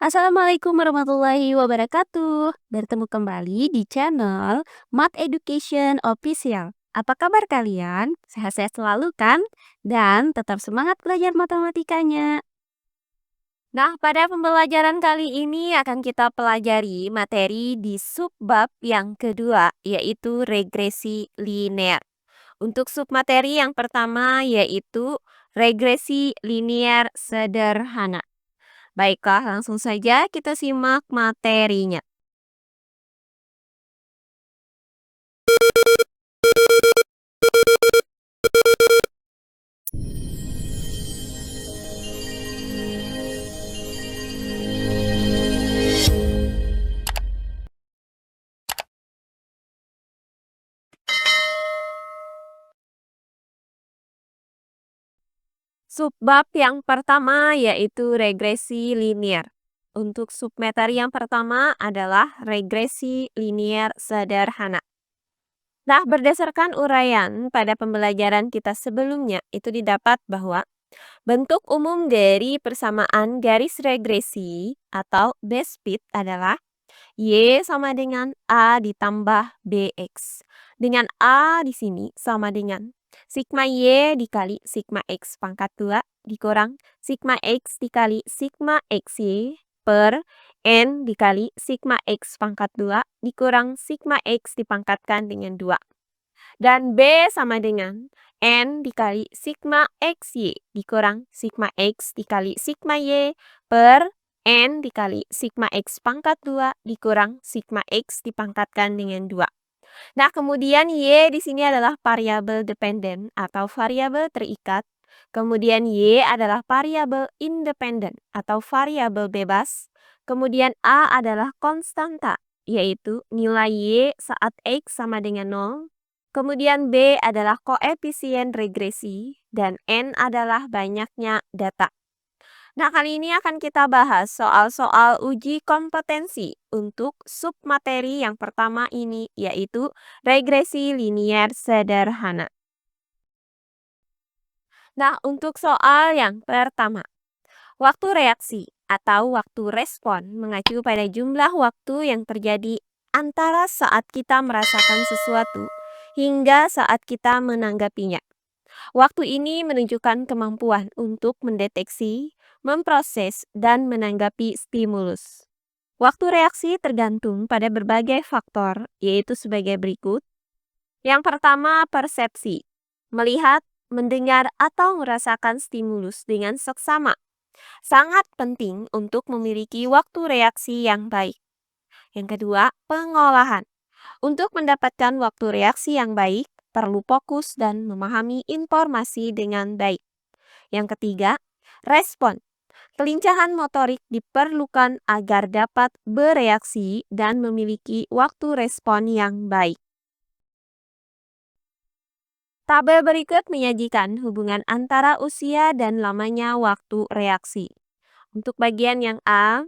Assalamualaikum warahmatullahi wabarakatuh. Bertemu kembali di channel Math Education Official. Apa kabar kalian? Sehat-sehat selalu kan? Dan tetap semangat belajar matematikanya. Nah, pada pembelajaran kali ini akan kita pelajari materi di subbab yang kedua, yaitu regresi linear. Untuk submateri yang pertama yaitu regresi linear sederhana. Baiklah, langsung saja kita simak materinya. Subbab yang pertama yaitu regresi linear. Untuk submateri yang pertama adalah regresi linear sederhana. Nah, berdasarkan uraian pada pembelajaran kita sebelumnya, itu didapat bahwa bentuk umum dari persamaan garis regresi atau base fit adalah Y sama dengan A ditambah BX. Dengan A di sini sama dengan sigma Y dikali sigma X pangkat 2 dikurang sigma X dikali sigma XY per N dikali sigma X pangkat 2 dikurang sigma X dipangkatkan dengan 2. Dan B sama dengan N dikali sigma XY dikurang sigma X dikali sigma Y per N dikali sigma X pangkat 2 dikurang sigma X dipangkatkan dengan 2. Nah, kemudian Y di sini adalah variabel dependen atau variabel terikat. Kemudian Y adalah variabel independen atau variabel bebas. Kemudian A adalah konstanta, yaitu nilai Y saat X sama dengan 0. Kemudian B adalah koefisien regresi dan N adalah banyaknya data. Nah, kali ini akan kita bahas soal-soal uji kompetensi untuk submateri yang pertama ini, yaitu regresi linear sederhana. Nah, untuk soal yang pertama, waktu reaksi atau waktu respon mengacu pada jumlah waktu yang terjadi antara saat kita merasakan sesuatu hingga saat kita menanggapinya. Waktu ini menunjukkan kemampuan untuk mendeteksi, memproses, dan menanggapi stimulus. Waktu reaksi tergantung pada berbagai faktor, yaitu sebagai berikut. Yang pertama, persepsi. Melihat, mendengar, atau merasakan stimulus dengan seksama. Sangat penting untuk memiliki waktu reaksi yang baik. Yang kedua, pengolahan. Untuk mendapatkan waktu reaksi yang baik, perlu fokus dan memahami informasi dengan baik. Yang ketiga, respon. Kelincahan motorik diperlukan agar dapat bereaksi dan memiliki waktu respon yang baik. Tabel berikut menyajikan hubungan antara usia dan lamanya waktu reaksi. Untuk bagian yang A,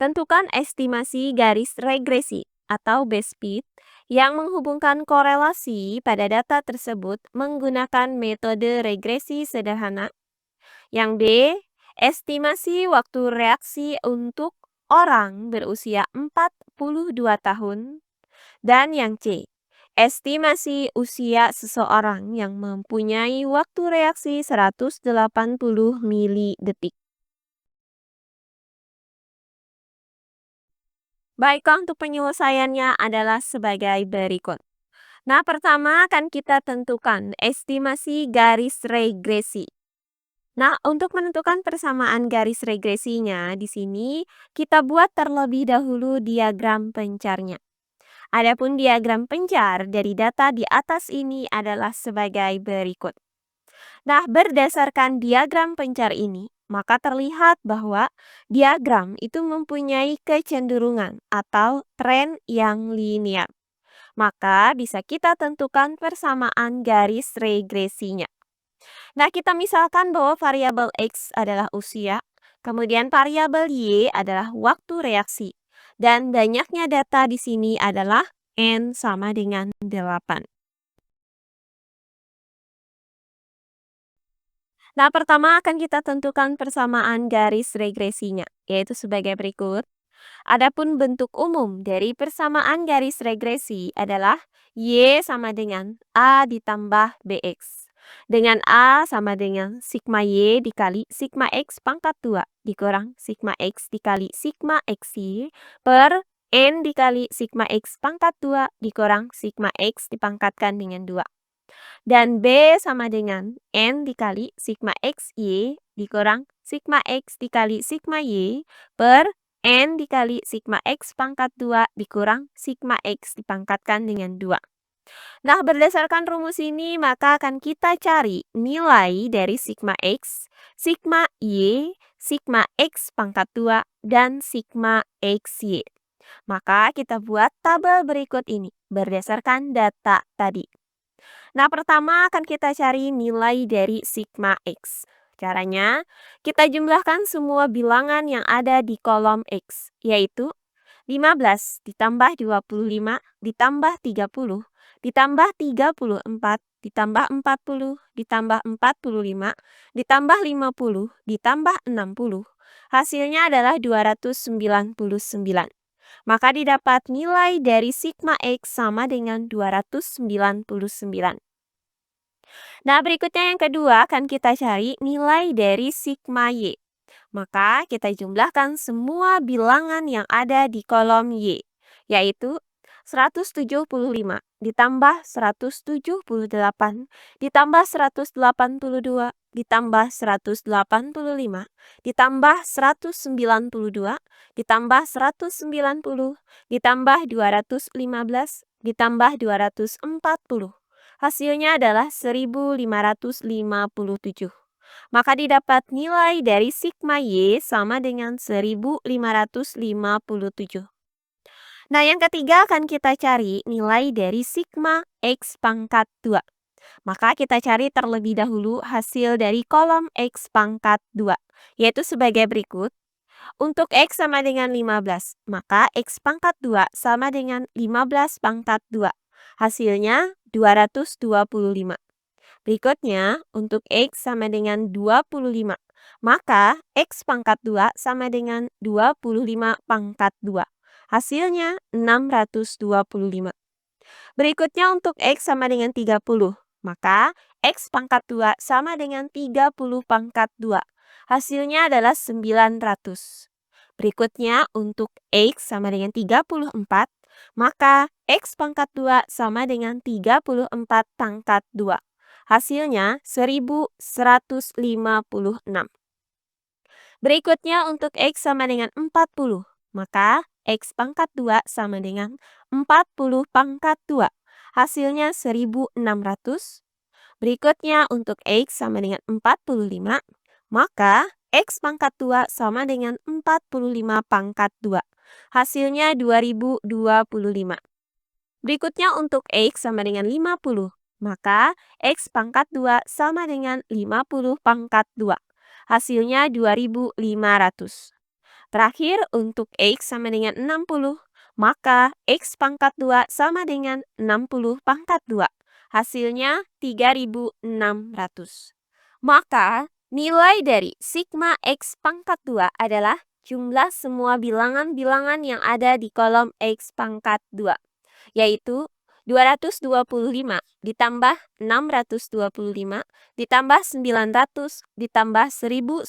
tentukan estimasi garis regresi atau base fit yang menghubungkan korelasi pada data tersebut menggunakan metode regresi sederhana. Yang B, estimasi waktu reaksi untuk orang berusia 42 tahun. Dan yang C, estimasi usia seseorang yang mempunyai waktu reaksi 180 milidetik. Baiklah, untuk penyelesaiannya adalah sebagai berikut. Nah, pertama akan kita tentukan estimasi garis regresi. Nah, untuk menentukan persamaan garis regresinya, di sini kita buat terlebih dahulu diagram pencarnya. Adapun diagram pencar dari data di atas ini adalah sebagai berikut. Nah, berdasarkan diagram pencar ini, maka terlihat bahwa diagram itu mempunyai kecenderungan atau tren yang linear. Maka bisa kita tentukan persamaan garis regresinya. Nah, kita misalkan bahwa variabel X adalah usia, kemudian variabel Y adalah waktu reaksi, dan banyaknya data di sini adalah N sama dengan 8. Nah, pertama akan kita tentukan persamaan garis regresinya, yaitu sebagai berikut. Adapun bentuk umum dari persamaan garis regresi adalah Y sama dengan A ditambah BX. Dengan A sama dengan sigma Y dikali sigma X pangkat 2 dikurang sigma X dikali sigma XY per N dikali sigma X pangkat 2 dikurang sigma X dipangkatkan dengan 2. Dan B sama dengan N dikali sigma XY dikurang sigma X dikali sigma Y per N dikali sigma X pangkat 2 dikurang sigma X dipangkatkan dengan 2. Nah, berdasarkan rumus ini, maka akan kita cari nilai dari sigma X, sigma Y, sigma X pangkat 2, dan sigma XY. Maka kita buat tabel berikut ini berdasarkan data tadi. Nah, pertama akan kita cari nilai dari sigma X. Caranya, kita jumlahkan semua bilangan yang ada di kolom X, yaitu 15 ditambah 25 ditambah 30 ditambah 34 ditambah 40 ditambah 45 ditambah 50 ditambah 60. Hasilnya adalah 299. Maka didapat nilai dari sigma X sama dengan 299. Nah, berikutnya yang kedua akan kita cari nilai dari sigma Y. Maka kita jumlahkan semua bilangan yang ada di kolom Y, yaitu 175 ditambah 178 ditambah 182 ditambah 185 ditambah 192 ditambah 190 ditambah 215 ditambah 240. Hasilnya adalah 1557. Maka didapat nilai dari sigma Y sama dengan 1557. Nah, yang ketiga akan kita cari nilai dari sigma X pangkat 2. Maka kita cari terlebih dahulu hasil dari kolom X pangkat 2, yaitu sebagai berikut. Untuk X sama dengan 15, maka X pangkat 2 sama dengan 15 pangkat 2. Hasilnya 225. Berikutnya, untuk X sama dengan 25, maka X pangkat 2 sama dengan 25 pangkat 2. Hasilnya 625. Berikutnya untuk X sama dengan 30, maka X pangkat 2 sama dengan 30 pangkat 2. Hasilnya adalah 900. Berikutnya untuk X sama dengan 34, maka X pangkat 2 sama dengan 34 pangkat 2. Hasilnya 1156. Berikutnya untuk X sama dengan 40, maka X pangkat 2 sama dengan 40 pangkat 2. Hasilnya 1600. Berikutnya untuk X sama dengan 45, maka X pangkat 2 sama dengan 45 pangkat 2. Hasilnya 2025. Berikutnya untuk X sama dengan 50, maka X pangkat 2 sama dengan 50 pangkat 2. Hasilnya 2500. Terakhir untuk X sama dengan 60, maka X pangkat 2 sama dengan 60 pangkat 2. Hasilnya 3600. Maka nilai dari sigma X pangkat 2 adalah jumlah semua bilangan-bilangan yang ada di kolom X pangkat 2, yaitu 225 ditambah 625 ditambah 900 ditambah 1156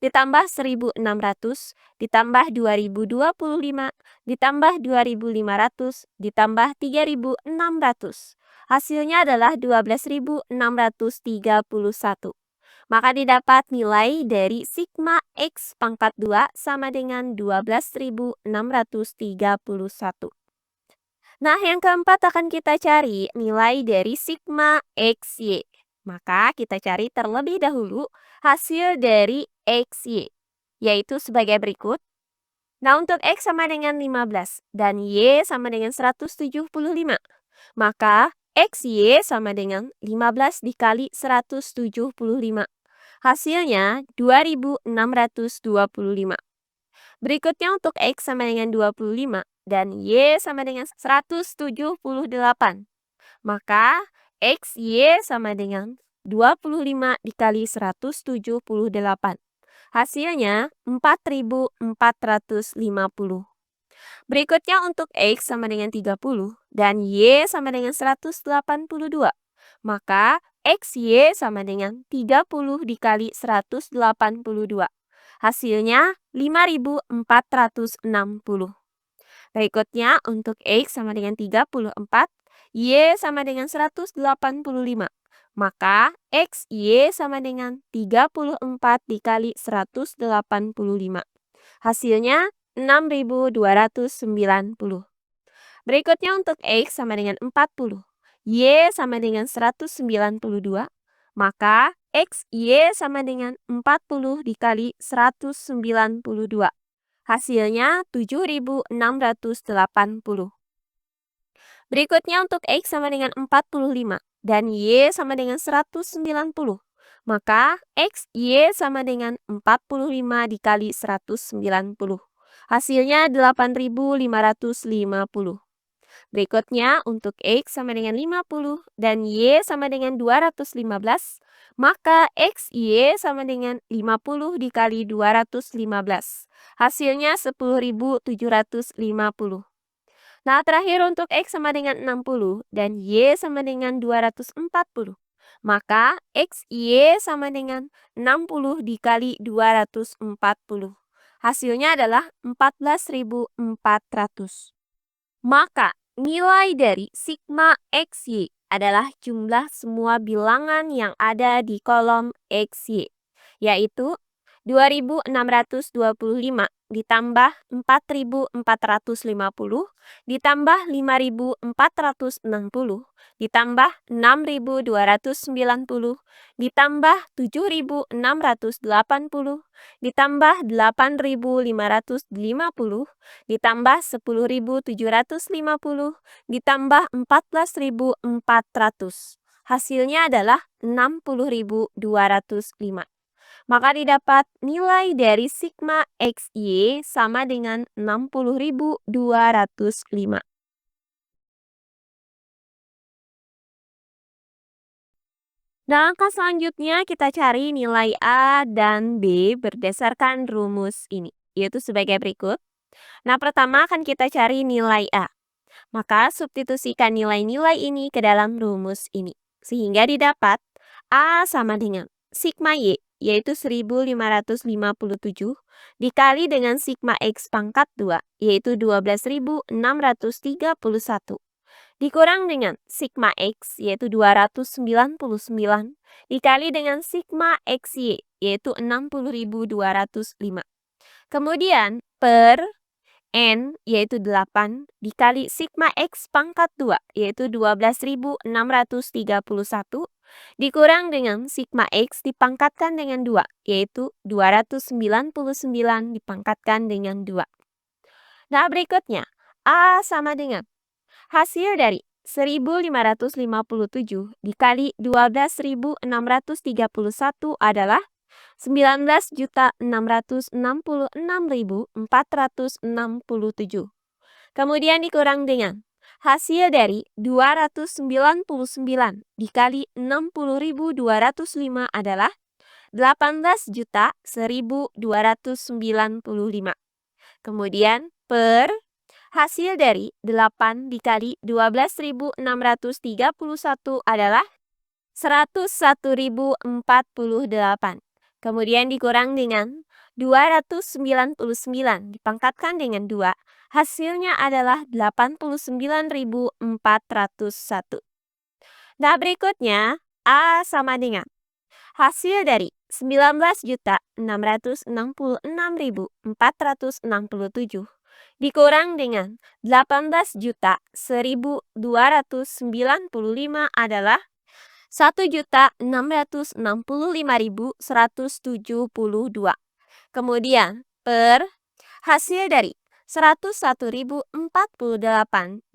ditambah 1600 ditambah 2025 ditambah 2500 ditambah 3600. Hasilnya adalah 12.631. Maka didapat nilai dari sigma X pangkat 2 sama dengan 12.631. Nah, yang keempat akan kita cari nilai dari sigma XY. Maka kita cari terlebih dahulu hasil dari XY, yaitu sebagai berikut. Nah, untuk X sama dengan 15 dan Y sama dengan 175, maka XY sama dengan 15 dikali 175. Hasilnya 2625. Berikutnya untuk X sama dengan 25 dan Y sama dengan 178. Maka X, Y sama dengan 25 dikali 178. Hasilnya 4.450. Berikutnya untuk X sama dengan 30 dan Y sama dengan 182. Maka XY sama dengan 30 dikali 182. Hasilnya 5.460. Berikutnya untuk X sama dengan 34, Y sama dengan 185. Maka XY sama dengan 34 dikali 185. Hasilnya 6.290. Berikutnya untuk X sama dengan 40, Y sama dengan 192, maka XY sama dengan 40 dikali 192. Hasilnya 7.680. Berikutnya untuk X sama dengan 45 dan Y sama dengan 190. Maka X, Y sama dengan 45 dikali 190. Hasilnya 8.550. Berikutnya untuk X sama dengan 50 dan Y sama dengan 215. Maka X, Y sama dengan 50 dikali 215. Hasilnya 10.750. Nah, terakhir untuk X sama dengan 60 dan Y sama dengan 240. Maka X, Y sama dengan 60 dikali 240. Hasilnya adalah 14.400. Maka nilai dari sigma XY adalah jumlah semua bilangan yang ada di kolom XY, yaitu 2.625 ditambah 4.450 ditambah 5.460 ditambah 6.290 ditambah 7.680 ditambah 8.550 ditambah 10.750 ditambah 14.400. Hasilnya adalah 60.205. Maka didapat nilai dari sigma XY sama dengan 60.205. Nah, langkah selanjutnya kita cari nilai A dan B berdasarkan rumus ini, yaitu sebagai berikut. Nah, pertama akan kita cari nilai A. Maka substitusikan nilai-nilai ini ke dalam rumus ini. Sehingga didapat A sama dengan sigma Y, yaitu 1557, dikali dengan sigma X pangkat 2, yaitu 12.631. Dikurang dengan sigma X, yaitu 299, dikali dengan sigma XY, yaitu 60.205. Kemudian per N yaitu 8 dikali sigma X pangkat 2 yaitu 12.631 dikurang dengan sigma X dipangkatkan dengan 2 yaitu 299 dipangkatkan dengan 2. Nah, berikutnya A sama dengan hasil dari 1557 dikali 12.631 adalah 19.666.467. Kemudian dikurang dengan hasil dari 299 dikali 60.205 adalah 18.1295. Kemudian per hasil dari 8 dikali 12.631 adalah 101.048. Kemudian dikurang dengan 299 dipangkatkan dengan 2. Hasilnya adalah 89.401. Nah, berikutnya A sama dengan hasil dari 19.666.467 dikurang dengan 18.1.295 adalah 1.665.172. Kemudian per hasil dari 101.048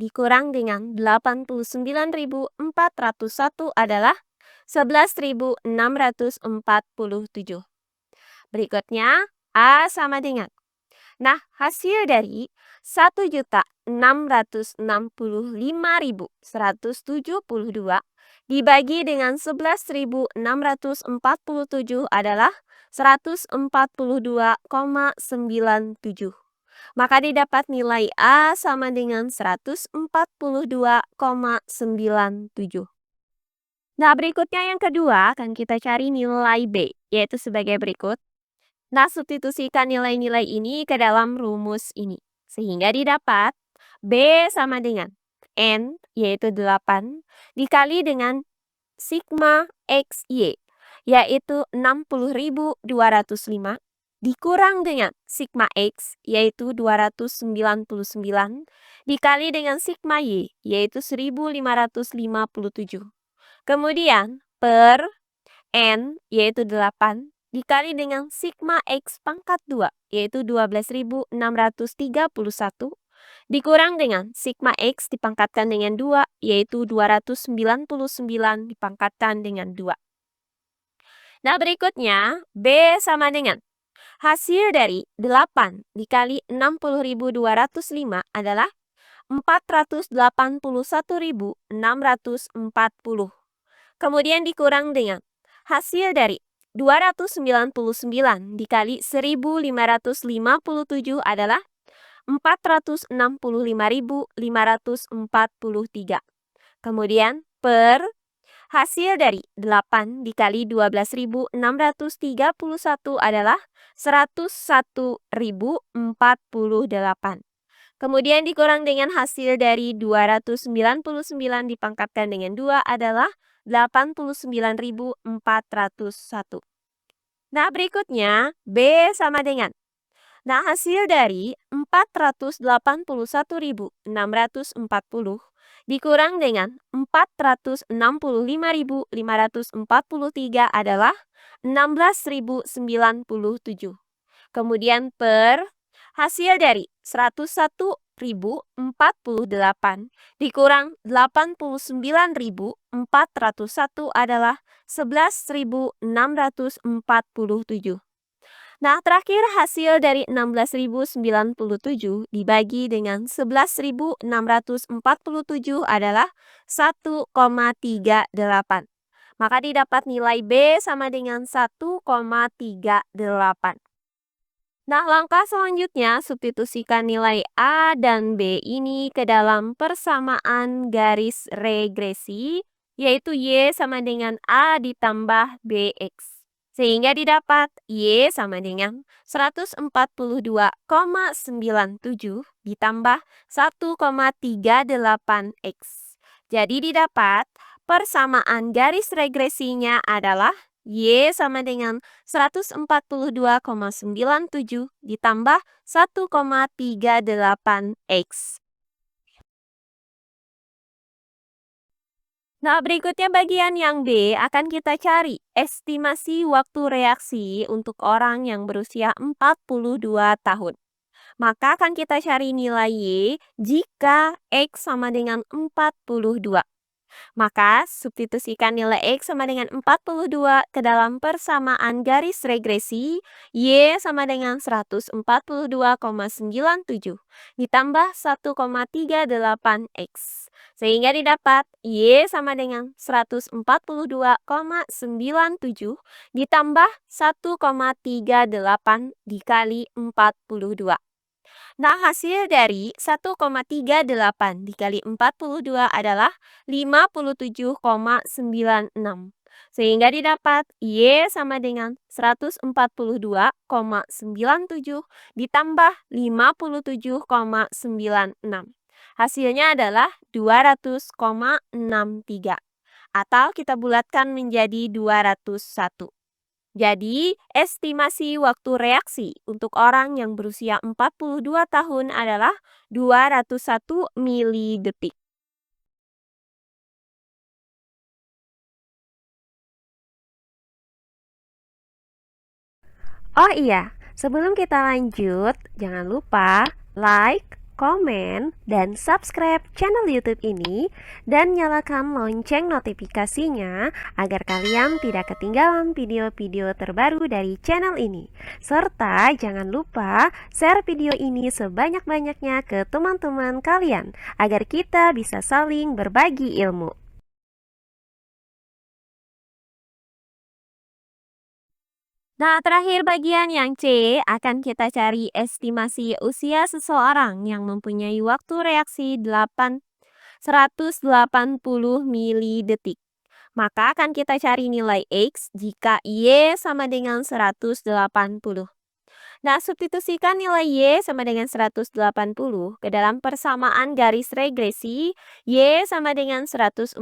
dikurang dengan 89.401 adalah 11.647. Berikutnya A sama dengan. Nah, hasil dari 1.665.172 dibagi dengan 11.647 adalah 142,97. Maka didapat nilai A sama dengan 142,97. Nah, berikutnya yang kedua akan kita cari nilai B, yaitu sebagai berikut. Nah, substitusikan nilai-nilai ini ke dalam rumus ini. Sehingga didapat B sama dengan N, yaitu 8, dikali dengan sigma XY, yaitu 60.205, dikurang dengan sigma X, yaitu 299, dikali dengan sigma Y, yaitu 1557. Kemudian, per N, yaitu 8, dikali dengan sigma X pangkat 2, yaitu 12.631, dikurang dengan sigma X dipangkatkan dengan 2, yaitu 299 dipangkatkan dengan 2. Nah, berikutnya, B sama dengan hasil dari 8 dikali 60.205 adalah 481.640. Kemudian dikurang dengan hasil dari 299 dikali 1557 adalah 465.543. Kemudian per hasil dari 8 dikali 12.631 adalah 101.048. Kemudian dikurang dengan hasil dari 299 dipangkatkan dengan 2 adalah 89.401. Nah, berikutnya B sama dengan. Nah, hasil dari 481.640 dikurang dengan 465.543 adalah 16.097. Kemudian per hasil dari 101.048 dikurang 89.401 adalah 11.647. Nah, terakhir hasil dari 16.097 dibagi dengan 11.647 adalah 1,38. Maka didapat nilai B sama dengan 1,38. Nah, langkah selanjutnya substitusikan nilai A dan B ini ke dalam persamaan garis regresi, yaitu Y sama dengan A ditambah BX. Sehingga didapat Y sama dengan 142,97 ditambah 1,38X. Jadi didapat persamaan garis regresinya adalah Y sama dengan 142,97 ditambah 1,38X. Nah, berikutnya bagian yang B akan kita cari estimasi waktu reaksi untuk orang yang berusia 42 tahun. Maka akan kita cari nilai Y jika X sama dengan 42. Maka, substitusikan nilai X sama dengan 42 ke dalam persamaan garis regresi, Y sama dengan 142,97 ditambah 1,38X. Sehingga didapat Y sama dengan 142,97 ditambah 1,38 dikali 42. Nah, hasil dari 1,38 dikali 42 adalah 57,96. Sehingga didapat Y sama dengan 142,97 ditambah 57,96. Hasilnya adalah 200,63. Atau kita bulatkan menjadi 201. Jadi, estimasi waktu reaksi untuk orang yang berusia 42 tahun adalah 201 milidetik. Oh iya, sebelum kita lanjut, jangan lupa like, komen, dan subscribe channel YouTube ini dan nyalakan lonceng notifikasinya agar kalian tidak ketinggalan video-video terbaru dari channel ini. Serta jangan lupa share video ini sebanyak-banyaknya ke teman-teman kalian agar kita bisa saling berbagi ilmu. Nah, terakhir bagian yang C, akan kita cari estimasi usia seseorang yang mempunyai waktu reaksi 180 mili detik. Maka akan kita cari nilai X jika Y sama dengan 180. Nah, substitusikan nilai Y sama dengan 180 ke dalam persamaan garis regresi Y sama dengan 142,97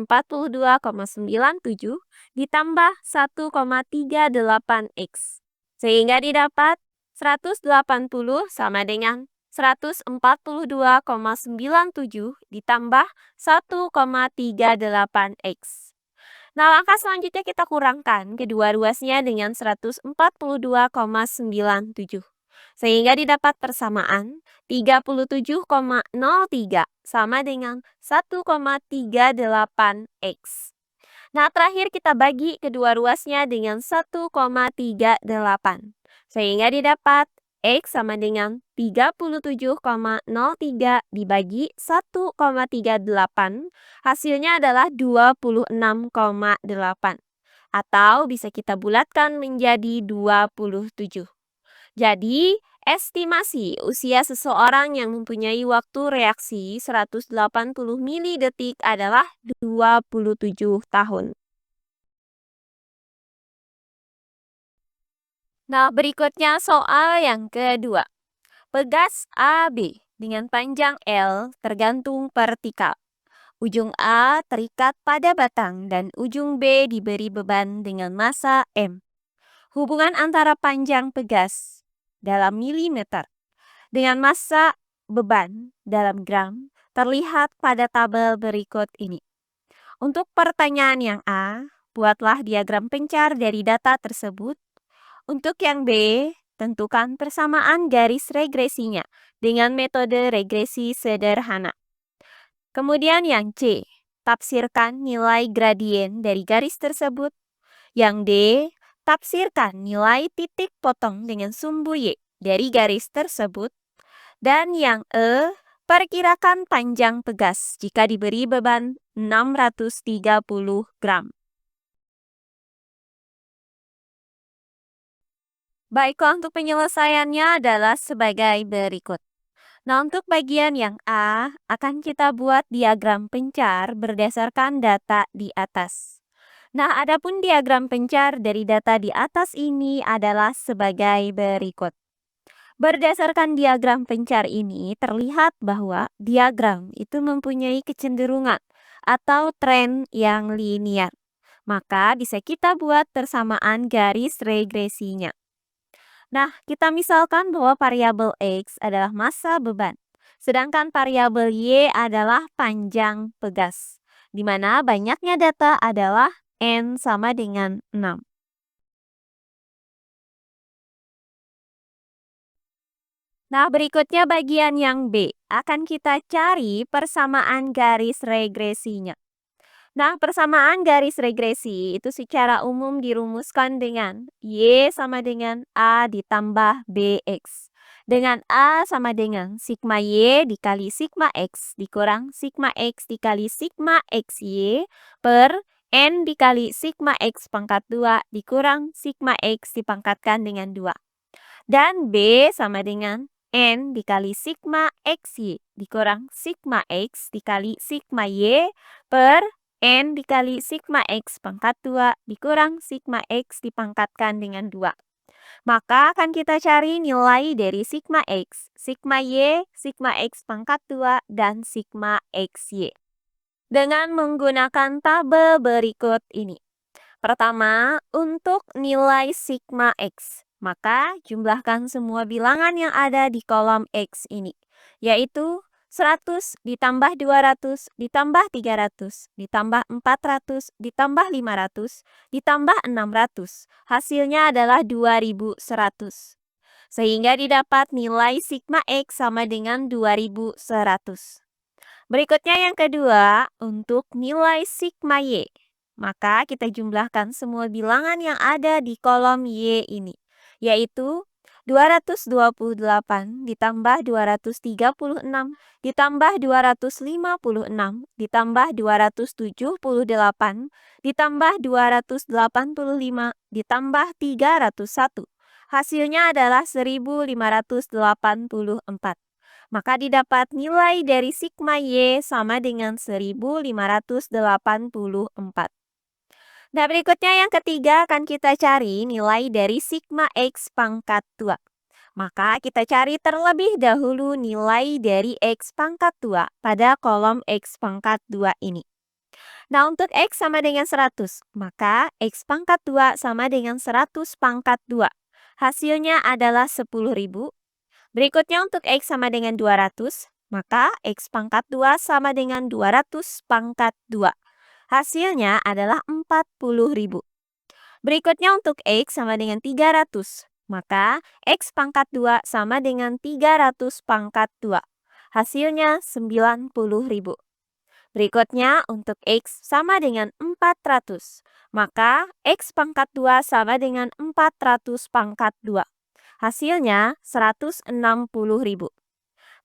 ditambah 1,38X. Sehingga didapat 180 sama dengan 142,97 ditambah 1,38X. Nah, langkah selanjutnya kita kurangkan kedua ruasnya dengan 142,97. Sehingga didapat persamaan 37,03 sama dengan 1,38X. Nah, terakhir kita bagi kedua ruasnya dengan 1,38. Sehingga didapat X sama dengan 37,03 dibagi 1,38. Hasilnya adalah 26,8. Atau bisa kita bulatkan menjadi 27. Jadi, estimasi usia seseorang yang mempunyai waktu reaksi 180 mili detik adalah 27 tahun. Nah, berikutnya soal yang kedua. Pegas AB dengan panjang L tergantung vertikal. Ujung A terikat pada batang dan ujung B diberi beban dengan massa M. Hubungan antara panjang pegas dalam milimeter dengan massa beban dalam gram terlihat pada tabel berikut ini. Untuk pertanyaan yang A, buatlah diagram pencar dari data tersebut. Untuk yang B, tentukan persamaan garis regresinya dengan metode regresi sederhana. Kemudian yang C, tafsirkan nilai gradien dari garis tersebut. Yang D, tafsirkan nilai titik potong dengan sumbu Y dari garis tersebut. Dan yang E, perkirakan panjang pegas jika diberi beban 630 gram. Baiklah, untuk penyelesaiannya adalah sebagai berikut. Nah, untuk bagian yang A, akan kita buat diagram pencar berdasarkan data di atas. Nah, adapun diagram pencar dari data di atas ini adalah sebagai berikut. Berdasarkan diagram pencar ini, terlihat bahwa diagram itu mempunyai kecenderungan atau tren yang linier. Maka bisa kita buat persamaan garis regresinya. Nah, kita misalkan bahwa variabel X adalah massa beban, sedangkan variabel Y adalah panjang pegas, di mana banyaknya data adalah N sama dengan 6. Nah, berikutnya bagian yang B. Akan kita cari persamaan garis regresinya. Nah, persamaan garis regresi itu secara umum dirumuskan dengan Y sama dengan A ditambah BX. Dengan A sama dengan sigma Y dikali sigma X dikurang sigma X dikali sigma XY per N dikali sigma X pangkat 2 dikurang sigma X dipangkatkan dengan 2. Dan B sama dengan N dikali sigma XY dikurang sigma X dikali sigma Y per N dikali sigma X pangkat 2 dikurang sigma X dipangkatkan dengan 2. Maka akan kita cari nilai dari sigma X, sigma Y, sigma X pangkat 2, dan sigma XY. Dengan menggunakan tabel berikut ini. Pertama, untuk nilai sigma X, maka jumlahkan semua bilangan yang ada di kolom X ini, yaitu 100 ditambah 200 ditambah 300 ditambah 400 ditambah 500 ditambah 600. Hasilnya adalah 2100. Sehingga didapat nilai sigma X sama dengan 2100. Berikutnya yang kedua, untuk nilai sigma Y. Maka kita jumlahkan semua bilangan yang ada di kolom Y ini, yaitu 228 ditambah 236 ditambah 256 ditambah 278 ditambah 285 ditambah 301. Hasilnya adalah 1584. Maka didapat nilai dari sigma Y sama dengan 1584. Nah, berikutnya yang ketiga akan kita cari nilai dari sigma X pangkat 2. Maka kita cari terlebih dahulu nilai dari X pangkat 2 pada kolom X pangkat 2 ini. Nah, untuk X sama dengan 100, maka X pangkat 2 sama dengan 100 pangkat 2. Hasilnya adalah 10.000. Berikutnya untuk X sama dengan 200, maka X pangkat 2 sama dengan 200 pangkat 2. Hasilnya adalah 40.000. Berikutnya untuk X sama dengan 300, maka X pangkat 2 sama dengan 300 pangkat 2. Hasilnya 90.000. Berikutnya untuk X sama dengan 400, maka X pangkat 2 sama dengan 400 pangkat 2. Hasilnya 160.000.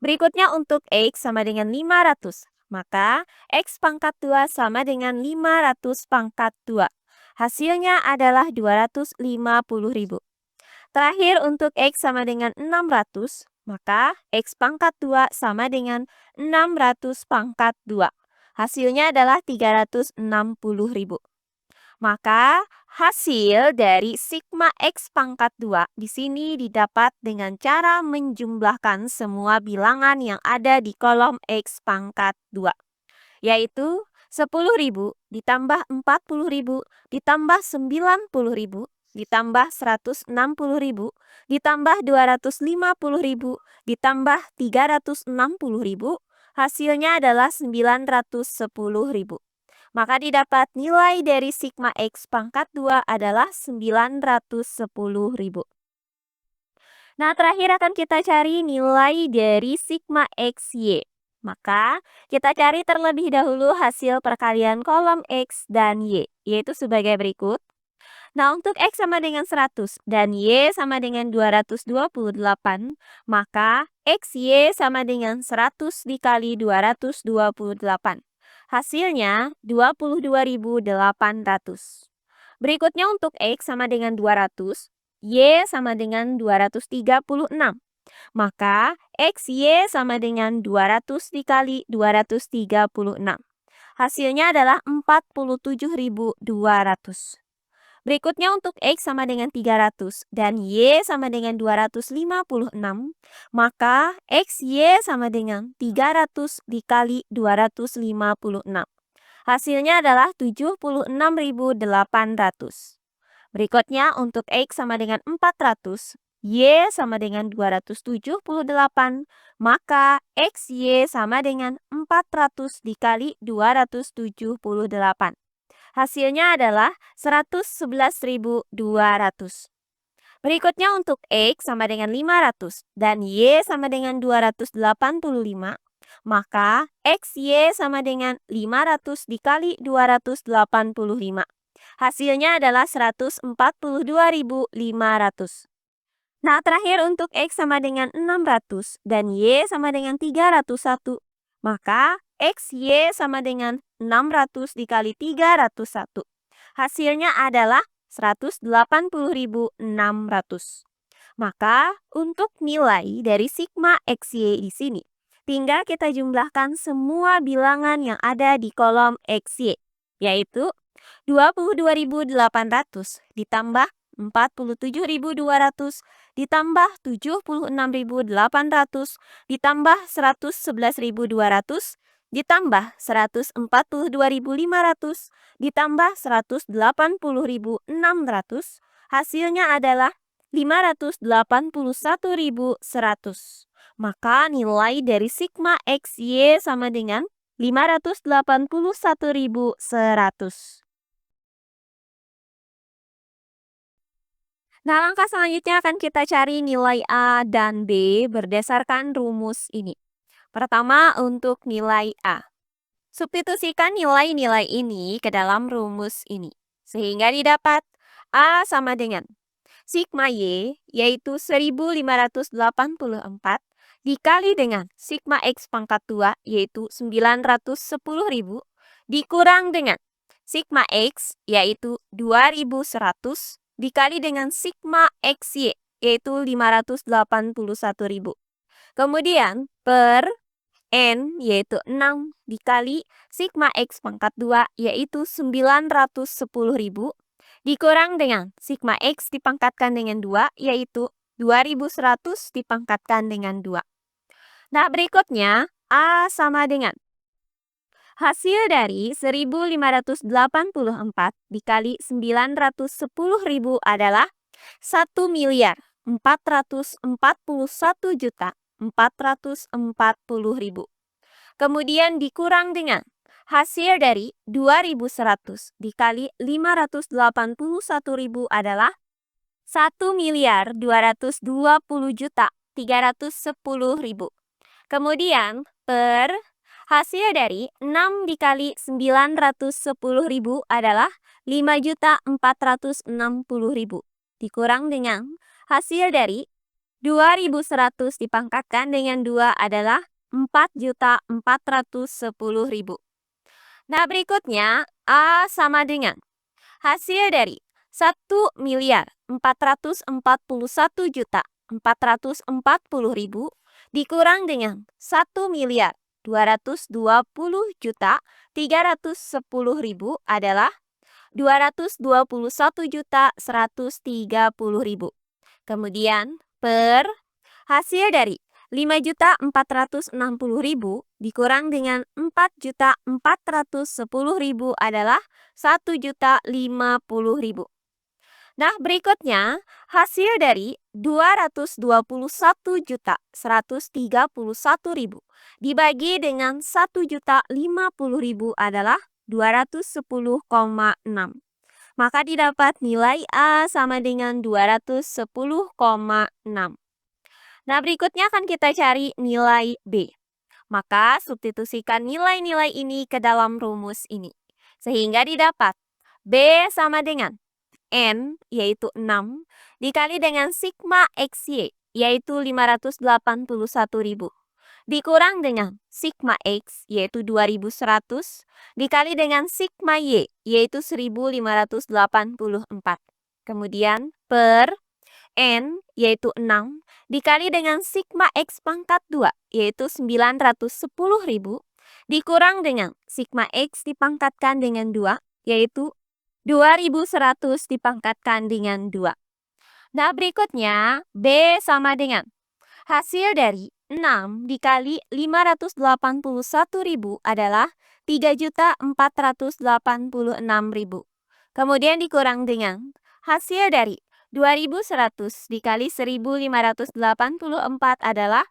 Berikutnya untuk X sama dengan 500, maka X pangkat 2 sama dengan 500 pangkat 2. Hasilnya adalah 250.000. Terakhir untuk X sama dengan 600, maka X pangkat 2 sama dengan 600 pangkat 2. Hasilnya adalah 360.000. Maka hasil dari sigma X pangkat 2 di sini didapat dengan cara menjumlahkan semua bilangan yang ada di kolom X pangkat 2. Yaitu 10.000 ditambah 40.000 ditambah 90.000 ditambah 160.000 ditambah 250.000 ditambah 360.000. Hasilnya adalah 910.000. Maka didapat nilai dari sigma X pangkat 2 adalah 910.000. Nah, terakhir akan kita cari nilai dari sigma XY. Maka, kita cari terlebih dahulu hasil perkalian kolom X dan Y, yaitu sebagai berikut. Nah, untuk X sama dengan 100 dan Y sama dengan 228, maka XY sama dengan 100 dikali 228. Hasilnya 22.800. Berikutnya untuk X sama dengan 200, Y sama dengan 236. Maka XY sama dengan 200 dikali 236. Hasilnya adalah 47.200. Berikutnya untuk X sama dengan 300 dan Y sama dengan 256, maka XY sama dengan 300 dikali 256. Hasilnya adalah 76.800. Berikutnya untuk X sama dengan 400, Y sama dengan 278, maka XY sama dengan 400 dikali 278. Hasilnya adalah 111.200. Berikutnya untuk X sama dengan 500 dan Y sama dengan 285, maka XY sama dengan 500 dikali 285. Hasilnya adalah 142.500. Nah, terakhir untuk X sama dengan 600 dan Y sama dengan 301, maka XY sama dengan 600 dikali 301. Hasilnya adalah 180.600. Maka untuk nilai dari sigma XY di sini, tinggal kita jumlahkan semua bilangan yang ada di kolom XY, yaitu 22.800 ditambah 47.200 ditambah 76.800 ditambah 111.200 ditambah 142.500 ditambah 180.600. Hasilnya adalah 581.100. Maka nilai dari sigma XY sama dengan 581.100. Nah, langkah selanjutnya akan kita cari nilai A dan B berdasarkan rumus ini. Pertama, untuk nilai A. Substitusikan nilai-nilai ini ke dalam rumus ini. Sehingga didapat A sama dengan Sigma Y yaitu 1584 dikali dengan sigma X pangkat 2 yaitu 910.000 dikurang dengan sigma X yaitu 2100 dikali dengan sigma XY yaitu 581.000. Kemudian per N yaitu 6 dikali sigma X pangkat 2 yaitu 910.000 dikurang dengan sigma X dipangkatkan dengan 2 yaitu 2100 dipangkatkan dengan 2. Nah berikutnya A sama dengan hasil dari 1584 dikali 910.000 adalah 1.441.440.000. Kemudian dikurang dengan hasil dari 2100 dikali 581.000 adalah 1.220.310.000. Kemudian per hasil dari 6 dikali 910.000 adalah 5.460.000 dikurang dengan hasil dari 2.100 dipangkatkan dengan 2 adalah 4.410.000. Nah berikutnya A sama dengan hasil dari 1.441.440.000 dikurang dengan 1.220.310.000 adalah 221.130.000. Kemudian per hasil dari 5.460.000 dikurang dengan 4.410.000 adalah 1.050.000. Nah, berikutnya hasil dari 221.131.000 dibagi dengan 1.050.000 adalah 210,6. Maka didapat nilai A sama dengan 210,6. Nah, berikutnya akan kita cari nilai B. Maka substitusikan nilai-nilai ini ke dalam rumus ini. Sehingga didapat B sama dengan N yaitu 6 dikali dengan sigma XY yaitu 581.000 dikurang dengan sigma X yaitu 2100 dikali dengan sigma Y yaitu 1584. Kemudian per N yaitu 6 dikali dengan sigma X pangkat 2 yaitu 910.000 dikurang dengan sigma X dipangkatkan dengan 2 yaitu 2.100 dipangkatkan dengan 2. Nah berikutnya B sama dengan hasil dari 6 dikali 581.000 adalah 3.486.000. Kemudian dikurang dengan hasil dari 2.100 dikali 1.584 adalah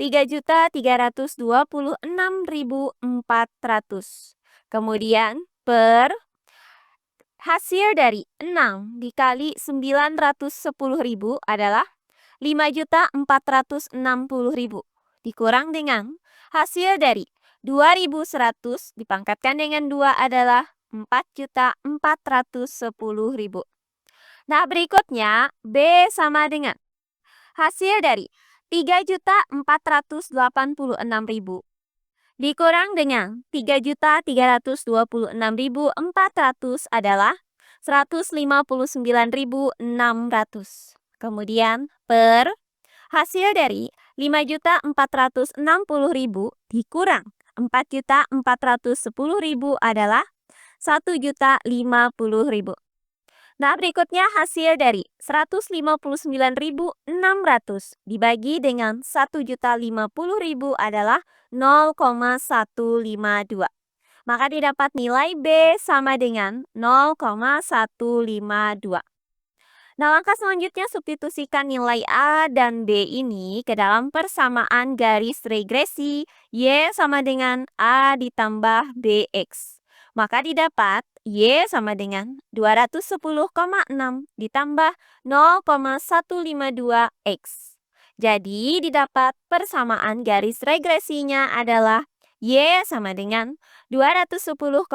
3.326.400. Kemudian per hasil dari 6 dikali 910.000 adalah 5.460.000 dikurang dengan hasil dari 2.100 dipangkatkan dengan 2 adalah 4.410.000. Nah berikutnya B sama dengan hasil dari 3.486.000 dikurang dengan 3.326.400 adalah 159.600. Kemudian per hasil dari 5.460.000 dikurang 4.410.000 adalah 1.050.000. Nah, berikutnya hasil dari 159.600 dibagi dengan 1.050.000 adalah 0,152. Maka didapat nilai B sama dengan 0,152. Nah, langkah selanjutnya substitusikan nilai A dan B ini ke dalam persamaan garis regresi Y sama dengan A ditambah BX. Maka didapat Y sama dengan 210,6 ditambah 0,152X. Jadi didapat persamaan garis regresinya adalah Y sama dengan 210,6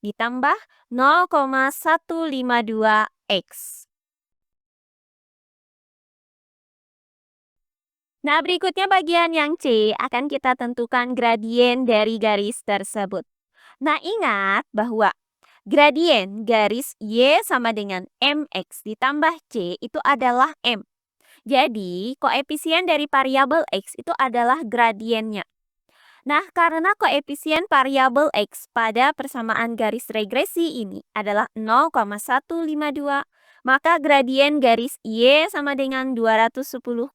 ditambah 0,152X. Nah, berikutnya bagian yang C akan kita tentukan gradien dari garis tersebut. Nah, ingat bahwa gradien garis Y sama dengan MX ditambah C itu adalah M. Jadi, koefisien dari variabel X itu adalah gradiennya. Nah, karena koefisien variabel X pada persamaan garis regresi ini adalah 0,152, maka gradien garis Y sama dengan 210,6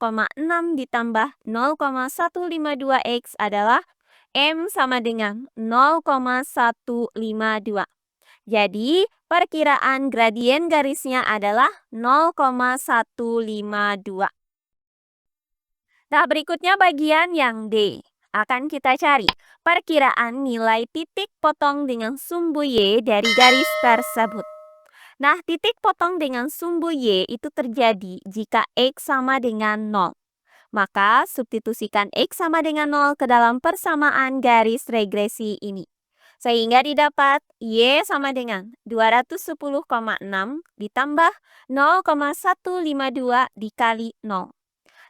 ditambah 0,152X adalah M sama dengan 0,152. Jadi, perkiraan gradien garisnya adalah 0,152. Nah, berikutnya bagian yang D. Akan kita cari perkiraan nilai titik potong dengan sumbu Y dari garis tersebut. Nah, titik potong dengan sumbu Y itu terjadi jika X sama dengan 0. Maka, substitusikan X sama dengan 0 ke dalam persamaan garis regresi ini. Sehingga didapat Y sama dengan 210,6 ditambah 0,152 dikali 0.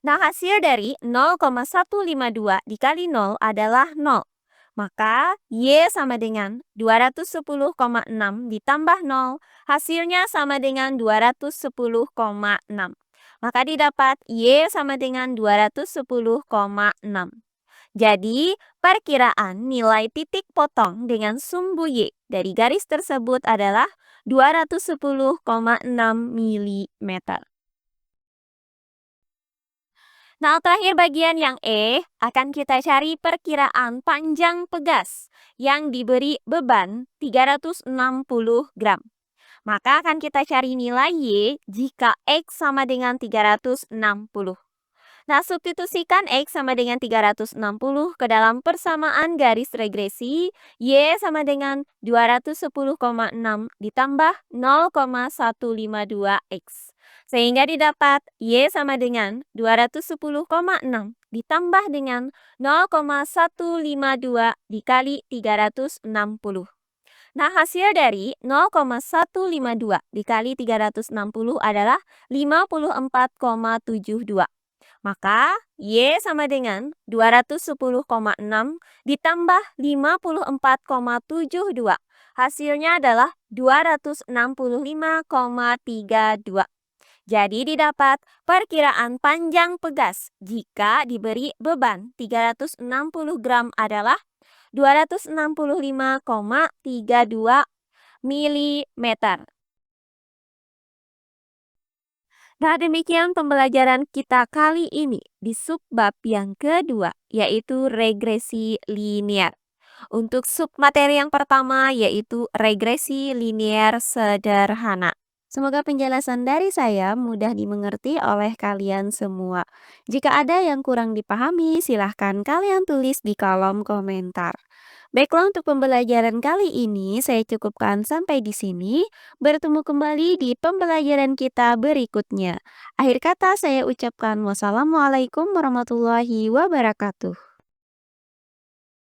Nah, hasil dari 0,152 dikali 0 adalah 0. Maka, Y sama dengan 210,6 ditambah 0, hasilnya sama dengan 210,6. Maka didapat Y sama dengan 210,6. Jadi, perkiraan nilai titik potong dengan sumbu Y dari garis tersebut adalah 210,6 mm. Nah, terakhir bagian yang E, akan kita cari perkiraan panjang pegas yang diberi beban 360 gram. Maka akan kita cari nilai Y jika X sama dengan 360. Nah, substitusikan X sama dengan 360 ke dalam persamaan garis regresi, Y sama dengan 210,6 ditambah 0,152X. Sehingga didapat Y sama dengan 210,6 ditambah dengan 0,152 dikali 360. Nah, hasil dari 0,152 dikali 360 adalah 54,72. Maka, Y sama dengan 210,6 ditambah 54,72. Hasilnya adalah 265,32. Jadi didapat perkiraan panjang pegas jika diberi beban 360 gram adalah 265,32 mm. Nah, demikian pembelajaran kita kali ini di subbab yang kedua, yaitu regresi linear. Untuk submateri yang pertama, yaitu regresi linear sederhana. Semoga penjelasan dari saya mudah dimengerti oleh kalian semua. Jika ada yang kurang dipahami, silahkan kalian tulis di kolom komentar. Baiklah, untuk pembelajaran kali ini saya cukupkan sampai di sini. Bertemu kembali di pembelajaran kita berikutnya. Akhir kata saya ucapkan wassalamualaikum warahmatullahi wabarakatuh.